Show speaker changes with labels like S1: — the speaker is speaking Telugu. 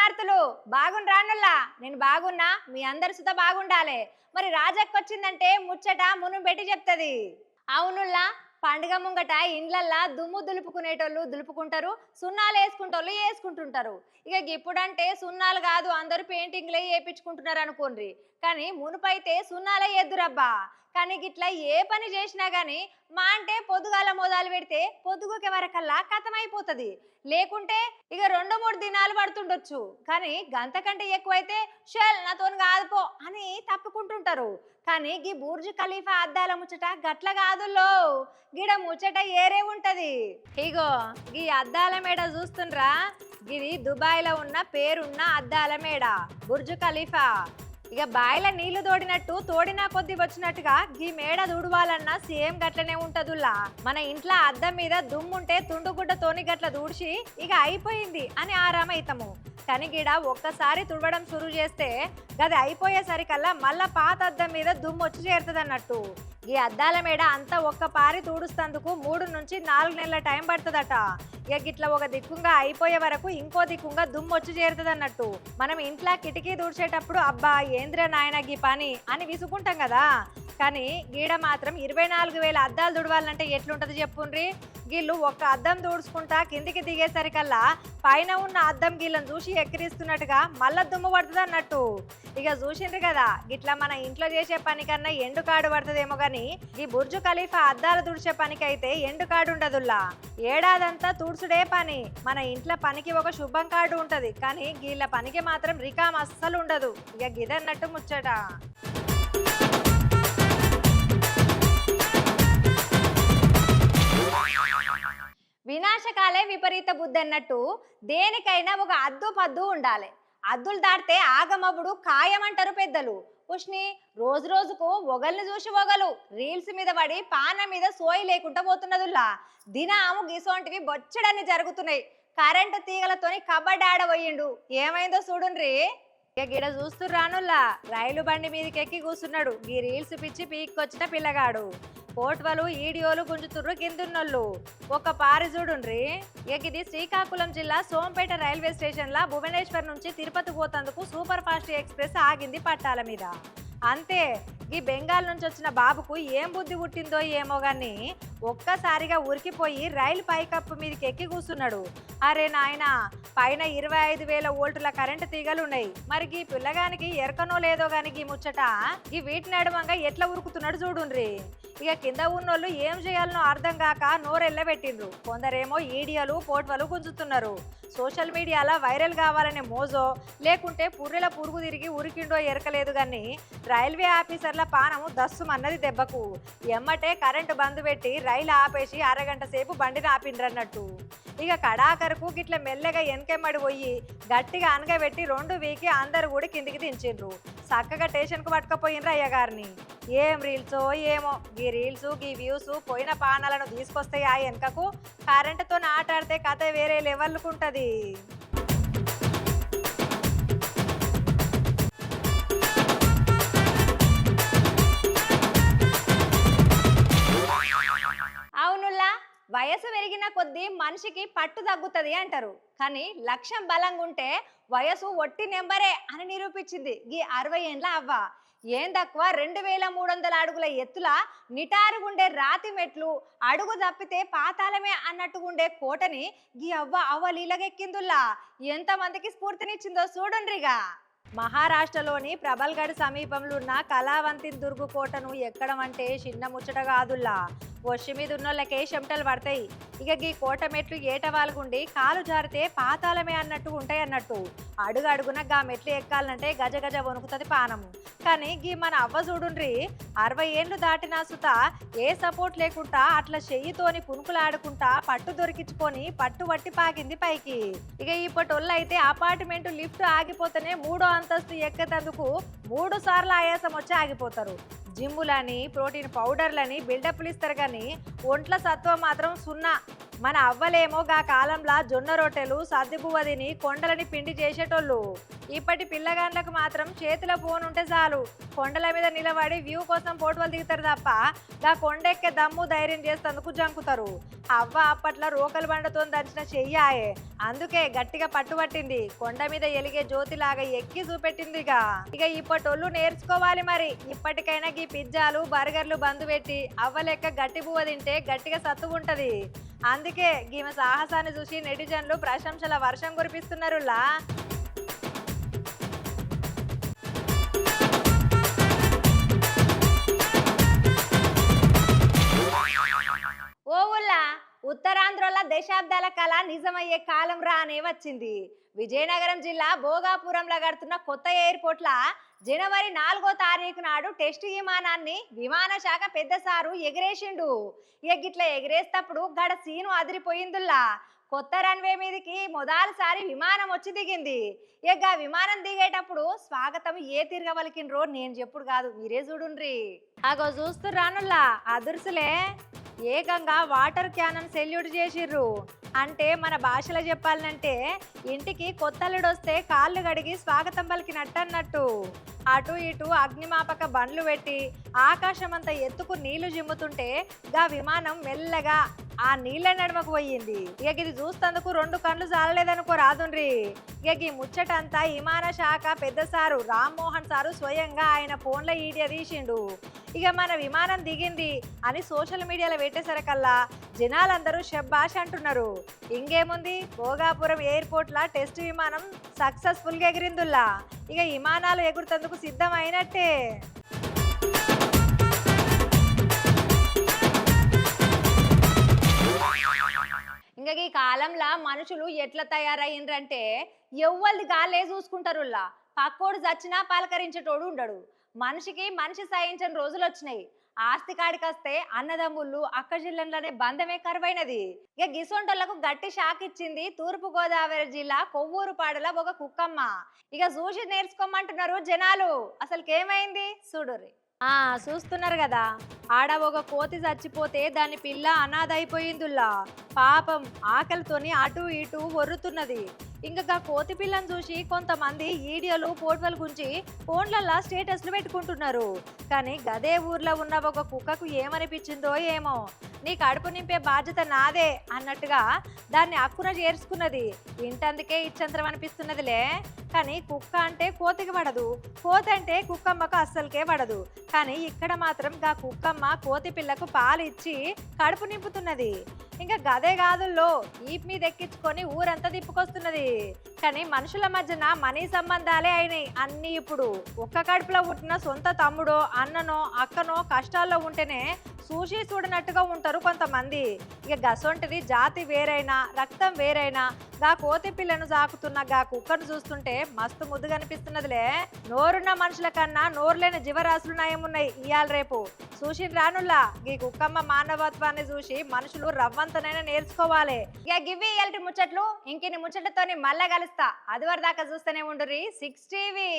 S1: శుభవార్తలు బాగుండ్రానుల్లా. నేను బాగున్నా, మీ అందరి సుత బాగుండాలి. మరి రాజక్క వచ్చిందంటే ముచ్చట మును పెట్టి చెప్తుంది. అవునుల్లా, పండుగ ముంగట ఇండ్లల్లా దుమ్ము దులుపుకునేటోళ్ళు దులుపుకుంటారు, సున్నాలు వేసుకుంటోళ్ళు వేసుకుంటుంటారు. ఇక ఇప్పుడంటే సున్నాలు కాదు, అందరూ పెయింటింగ్లే వేయించుకుంటున్నారు అనుకోండి. కానీ మునుపైతే సున్నాలే ఎద్దురబ్బా. కానీ గిట్లా ఏ పని చేసినా గానీ మా అంటే పొద్దుగాల మొదలు పెడితే పొద్దుగుకే వరకల్లా కథమైపోతుంది. లేకుంటే ఇక 2-3 దినాలు పడుతుండొచ్చు. కానీ గంతకంటే ఎక్కువైతే షెల్ నాతోని కాదుపో అని తప్పుకుంటుంటారు. కానీ గీ బుర్జ్ ఖలీఫా అద్దాల ముచ్చట గట్ల కాదుల్లో, గిడ ముచ్చట ఏరే ఉంటది. ఇగో గీ అద్దాల మేడ చూస్తుండ్రా, గిది దుబాయ్లో ఉన్న పేరున్న అద్దాల మేడ బుర్జ్ ఖలీఫా. ఇక బాయిల నీళ్లు తోడినట్టు తోడినా కొద్ది వచ్చినట్టుగా గీ మేడ దుడవాలన్నా సేమ్ గట్లనే ఉంటదుల్లా. మన ఇంట్లో అద్దం మీద దుమ్ముంటే తుండుగుడ్డతోని గట్ల దూడ్చి ఇక అయిపోయింది అని ఆరామైతము. కానీ గిడ ఒక్కసారి తుడవడం సురు చేస్తే గది అయిపోయేసరికల్లా మళ్ళా పాత అద్దం మీద దుమ్ము వచ్చి చేరుతుంది అన్నట్టు. ఈ అద్దాల మేడ అంతా ఒక్క పారి తూడుస్తందుకు 3 నుంచి 4 నెలల టైం పడుతుందట. ఇక గిట్లా ఒక దిక్కుంగా అయిపోయే వరకు ఇంకో దిక్కుంగా దుమ్ము వచ్చి చేరుతుంది అన్నట్టు. మనం ఇంట్లో కిటికీ దూడ్చేటప్పుడు అబ్బా ఏంద్ర నాయన గీ పని అని విసుకుంటాం కదా. కానీ గీడ మాత్రం 24,000 అద్దాలు దుడవాలంటే ఎట్లుంటది చెప్పుండ్రి. గీళ్ళు ఒక్క అద్దం దూడ్చుకుంటా కిందికి దిగేసరికల్లా పైన ఉన్న అద్దం గీళ్ళను చూసి ఎక్కిరిస్తున్నట్టుగా మళ్ళా దుమ్ము పడుతుంది అన్నట్టు. ఇక చూసిండ్రు కదా, గిట్లా మన ఇంట్లో చేసే పని కన్నా ఎండు కాడు పడుతుందేమో గానీ ఈ బుర్జ్ ఖలీఫా అద్దాలు తుడిచే పనికైతే ఎండు కాడు ఉండదుల్లా. ఏడాదంతా తుడుచుడే పని. మన ఇంట్లో పనికి ఒక శుభం కార్డు ఉంటది, కానీ గీళ్ళ పనికి మాత్రం రికామ్ అస్సలు ఉండదు. ఇక గిదన్నట్టు ముచ్చట. వినాశకాలే విపరీత బుద్ధి అన్నట్టు దేనికైనా ఒక అద్దు పద్దు ఉండాలి. అద్దులు దాటితే ఆగమవుడు ఖాయమంటారు పెద్దలు. ఉష్ని రోజు రోజుకు ఒగల్ని చూసి ఒగలు రీల్స్ మీద పడి పాన మీద సోయి లేకుండా పోతున్నదుల్లా. దినాము గిసోంటివి బొచ్చడని జరుగుతున్నాయి. కరెంటు తీగలతోని కబడ్డీ ఆడబోయిండు, ఏమైందో చూడుండ్రి. ఇక గిడ చూస్తుర్రానుల్లా, రైలు బండి మీదకి ఎక్కి కూర్చున్నాడు గీ రీల్స్ పిచ్చి పీక్కొచ్చిన పిల్లగాడు. పోట్వలు ఈడియోలు గుంజుతుర్రు కిందున్నోళ్ళు. ఒక పారి చూడుండ్రి. ఇక ఇది శ్రీకాకుళం జిల్లా సోంపేట రైల్వే స్టేషన్ లా భువనేశ్వర్ నుంచి తిరుపతి పోతందుకు సూపర్ ఫాస్ట్ ఎక్స్ప్రెస్ ఆగింది పట్టాల మీద. అంతే, ఈ బెంగాల్ నుంచి వచ్చిన బాబుకు ఏం బుద్ధి పుట్టిందో ఏమో గాని ఒక్కసారిగా ఉరికిపోయి రైలు పైకప్పు మీదకి ఎక్కి కూర్చున్నాడు. అరే నాయనా, పైన 25,000 వోల్టుల కరెంటు తీగలు ఉన్నాయి. మరి ఈ పిల్లగానికి ఎరకనో లేదో గాని ఈ ముచ్చట ఈ వీటి నడుమంగా ఎట్లా ఉరుకుతున్నాడు చూడుండ్రి. ఇక కింద ఉన్నోళ్ళు ఏం చేయాలనో అర్థం కాక నోరెళ్ళబెట్టిండ్రు. కొందరేమో ఈడియోలు పోట్వలు గుంజుతున్నారు. సోషల్ మీడియాలో వైరల్ కావాలనే మోజో, లేకుంటే పుర్రెల పురుగు తిరిగి ఉరికిండో ఎరకలేదు కానీ రైల్వే ఆఫీసర్ల పానము దస్సుమన్నది దెబ్బకు. ఎమ్మటే కరెంటు బంద్ పెట్టి రైలు ఆపేసి అరగంట సేపు బండిని ఆపిండ్రన్నట్టు. ఇక కడాకరకు గిట్ల మెల్లగా వెనకెమ్మడి పోయి గట్టిగా అనగబెట్టి 2 వీకి అందరు కూడా కిందికి దించిండ్రు. చక్కగా స్టేషన్కు పట్టుకపోయినరు అయ్యగారిని. ఏం రీల్సో ఏమో, గీ రీల్స్ గీ వ్యూస్ పోయిన పానాలను తీసుకొస్తాయి. ఆ వెనకకు కరెంటుతో ఆటాడితే కథ వేరే లెవెల్కు ఉంటుంది. అవునుల్లా, వయసు పెరిగిన కొద్దీ మనిషికి పట్టు తగ్గుతుంది అంటారు. కానీ లక్ష్యం బలంగా ఉంటే వయసు ఒట్టి నెంబరే అని నిరూపించింది గీ 60 ఏండ్ల అవ్వ. ఏం తక్కువ 2,300 అడుగుల ఎత్తుల నిటారుగుండే రాతి మెట్లు, అడుగు తప్పితే పాతాళమే అన్నట్టుగుండే కోటని గీ అవ్వ లీలగెక్కిందుల్లా. ఎంతమందికి స్ఫూర్తినిచ్చిందో చూడండిగా. మహారాష్ట్రలోని ప్రబల్గఢ్ సమీపంలో ఉన్న కళావంతిన్ దుర్గు కోటను ఎక్కడం అంటే చిన్న ముచ్చట కాదుల్లా. వషి మీద ఉన్నోళ్ళకే చెమటలు పడతాయి. ఇక గీ కోట మెట్లు ఏటవాలుగుండి కాలు జారితే పాతాళమే అన్నట్టు ఉంటాయి అన్నట్టు. అడుగు అడుగున గా మెట్లు ఎక్కాలంటే గజ గజ వణుకుతుంది పానము. కానీ గీ మన అవ్వ చూడుండ్రి, 60 ఏండ్లు దాటినా సుత ఏ సపోర్ట్ లేకుండా అట్లా చెయ్యితోని పునుకులాడుకుంటా పట్టు దొరికించుకొని పట్టు వట్టి పాకింది పైకి. ఇక ఇప్పటోళ్ళు అయితే అపార్ట్మెంట్ లిఫ్ట్ ఆగిపోతేనే 3వ అంతస్తు ఎక్కేందుకు 3 సార్లు ఆయాసం వచ్చి ఆగిపోతారు. జిమ్ములని ప్రోటీన్ పౌడర్లని బిల్డప్లు ఇస్తారు కానీ ఒంట్ల సత్వం మాత్రం 0. మన అవ్వలేమో గా కాలంలో జొన్న రొట్టెలు సద్దిబువ్వ తిని కొండలని పిండి చేసేటోళ్ళు. ఇప్పటి పిల్లగాండ్లకు మాత్రం చేతిలో ఫోన్ ఉంటే చాలు కొండల మీద నిలబడి వ్యూ కోసం ఫోటోలు దిగుతారు తప్ప గా కొండెక్కే దమ్ము ధైర్యం చేసేందుకు జంకుతారు. అవ్వ అప్పట్లో రోకలు బండతో దంచిన చెయ్యాయే, అందుకే గట్టిగా పట్టుబట్టింది, కొండ మీద ఎలిగే జ్యోతిలాగా ఎక్కి చూపెట్టిందిగా. ఇక ఇప్పటోళ్ళు నేర్చుకోవాలి మరి. ఇప్పటికైనా ఈ పిజ్జాలు బర్గర్లు బంద్ పెట్టి అవ్వ లెక్క గట్టి బువ్వ తింటే గట్టిగా సత్తు ఉంటది. అందుకే ఈమె సాహసాన్ని చూసి నెటిజన్లు ప్రశంసల వర్షం కురిపిస్తున్నారులా. ఓవుల్లా ఉత్తరాంధ్రలో దశాబ్దాల కళ నిజమయ్యే కాలం రానే వచ్చింది. విజయనగరం జిల్లా భోగాపురంలో కడుతున్న కొత్త ఎయిర్పోర్ట్ల జనవరి 4వ తారీఖు నాడు టెస్ట్ విమానాన్ని విమాన శాఖ పెద్ద సారు ఎగిరేసిండు. గిట్ల ఎగిరేస్తప్పుడు గడ సీను అదిరిపోయిందుల్లా. కొత్త రన్వే మీదకి మొదటిసారి విమానం వచ్చి దిగింది. విమానం దిగేటప్పుడు స్వాగతం ఏ తిరగవలికినరో నేను చెప్పుడు కాదు, మీరే చూడుండ్రి. అగో చూస్తుర్రానుల్లా అదుర్సులే ఏకంగా వాటర్ క్యానన్ సెల్యూట్ చేసిర్రు. అంటే మన భాషలో చెప్పాలంటే ఇంటికి కొత్తల్లుడు వస్తే కాళ్ళు గడిగి స్వాగతం పలికినట్టు అన్నట్టు. అటు ఇటు అగ్నిమాపక బండ్లు పెట్టి ఆకాశం అంతా ఎత్తుకు నీళ్లు జిమ్ముతుంటే గా విమానం మెల్లగా ఆ నీళ్ళ నడుమకు పోయింది. ఇది చూస్తందుకు 2 కళ్ళు చాలలేదనుకో రాదుండ్రి. ఈ ముచ్చటంతా విమాన శాఖ పెద్ద సారు రామ్మోహన్ సారు స్వయంగా ఆయన ఫోన్లో ఈడియా తీసిండు. మన విమానం దిగింది అని సోషల్ మీడియాలో పెట్టేసరికల్లా జనాలందరూ షబ్బాష్ అంటున్నారు. ఇంకేముంది, భోగాపురం ఎయిర్పోర్ట్ల టెస్ట్ విమానం సక్సెస్ఫుల్గా ఎగిరిందుల్లా. విమానాలు ఎగురుతందుకు సిద్ధమైనట్టే. ఈ కాలంలో మనుషులు ఎట్లా తయారయ్యిండ్రంటే ఎవ్వరిది గాలే చూసుకుంటారుల్లా. పక్కోడు చచ్చినా పలకరించేటోడు ఉండడు. మనిషికి మనిషి సాయించని రోజులు వచ్చినాయి. ఆస్తి కాడికి వస్తే అన్నదమ్ముళ్ళు అక్క జిల్లాలోనే బంధమే కరువైనది. గిసొంటోళ్లకు గట్టి షాక్ ఇచ్చింది తూర్పు గోదావరి జిల్లా కొవ్వూరుపాడుల ఒక కుక్కమ్మ. చూసి నేర్చుకోమంటున్నారు జనాలు. అసలుకేమైంది చూడుర్రి. చూస్తున్నారు కదా, ఆడ ఒక కోతి చచ్చిపోతే దాని పిల్ల అనాథ అయిపోయిందుల్లా. పాపం ఆకలితోని అటు ఇటు ఒర్రుతున్నది. ఇంకా కోతి పిల్లని చూసి కొంతమంది వీడియోలు ఫోటోలు గుంచి ఫోన్లల్లో స్టేటస్లు పెట్టుకుంటున్నారు. కానీ గదే ఊర్లో ఉన్న ఒక కుక్కకు ఏమనిపించిందో ఏమో, నీ కడుపు నింపే బాధ్యత నాదే అన్నట్టుగా దాన్ని అక్కున చేర్చుకున్నది. ఇంటందుకే ఇచ్చంతరం అనిపిస్తున్నదిలే. కానీ కుక్క అంటే కోతికి పడదు, కోతి అంటే కుక్కమ్మకు అస్సలకే పడదు. కానీ ఇక్కడ మాత్రం గా కుక్కమ్మ కోతి పిల్లకు పాలు ఇచ్చి కడుపు నింపుతున్నది. ఇంకా గదే కాదుల్లో ఈప్ మీద ఎక్కించుకొని ఊరంతా తిప్పుకొస్తున్నది. కానీ మనుషుల మధ్యన మనీ సంబంధాలే అయినాయి అన్ని. ఇప్పుడు ఒక్క కడుపులో పుట్టిన సొంత తమ్ముడో అన్ననో అక్కనో కష్టాల్లో ఉంటేనే చూసి చూడనట్టుగా ఉంటారు కొంతమంది. గసొంటిది జాతి వేరైనా రక్తం వేరైనా గా కోతి పిల్లను సాకుతున్న గా కుక్కను చూస్తుంటే మస్తు ముద్దుగా అనిపిస్తున్నదిలే. నోరున్న మనుషుల కన్నా నోరులేని జీవరాశులు నయమున్నాయి ఇయాల రేపు. చూసి రానుల్లా ఈ కుక్కమ్మ మానవత్వాన్ని చూసి మనుషులు రవ్వంతనైనా నేర్చుకోవాలి. గివ్వి ఇయాల్టి ముచ్చట్లు. ఇంకిన్ని ముచ్చట్లతోని మళ్ళా కలుస్తా. అది వరదాకా చూస్తూనే ఉండుర్రి 6 టీవీ.